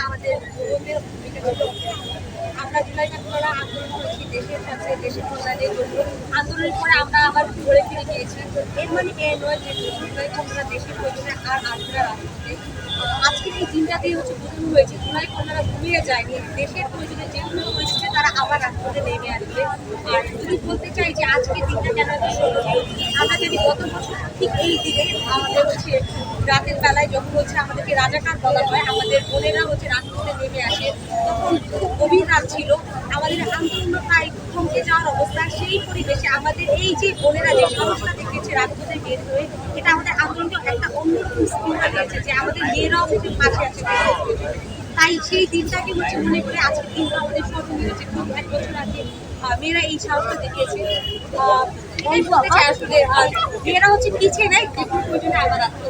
আমাদের আমরা জুলাই ছাত্ররা আন্দোলন করেছি দেশের কাছে, দেশের কল্যাণের জন্য। আন্দোলনের পরে আমরা আবার ঘুরে ফিরে গিয়েছি। এর মানে এ নয় যে জুলাই কন্যারা দেশের প্রয়োজনে আর আসবে না রাজপথে। আজকের এই দিনটাতেই বোঝানো হয়েছে জুলাই কন্যারা ঘুমিয়ে যায়নি, দেশের প্রয়োজনে যেগুলো হয়েছে তারা আবার রাজপথে নেমে আসবে। আর যদি বলতে চাই যে আজকের দিনটা কেন এত স্মরণীয়, আমরা জানি গত বছর ঠিক এই দিনে আমাদের রাতের বেলায় যখন আমাদেরকে রাজাকার বলা হয়, আমাদের বোনেরা রাজপথে নেমে আসে, তখন খুব গভীর রাত ছিল, আমাদের আন্দোলন প্রায় থমকে যাওয়ার অবস্থা। সেই পরিবেশে আমাদের এই যে বোনেরা যে সাহসটা দেখিয়েছে রাজপথে বের হয়ে, এটা আমাদের আন্দোলনকে একটা অন্যরকম স্পিরিট দিয়েছে যে আমাদের মেয়েরাও পাশে আছে। তাই সেই দিনটাকে মনে করে আজকের দিনটা আমাদের স্মরণীয় যে খুব 1 বছর আগে মেয়েরা এই সাহসটা দেখিয়েছে। এটাই বলতে চাই আসলে মেয়েরা পিছিয়ে নেয়, কখন প্রয়োজনে আবার আসতে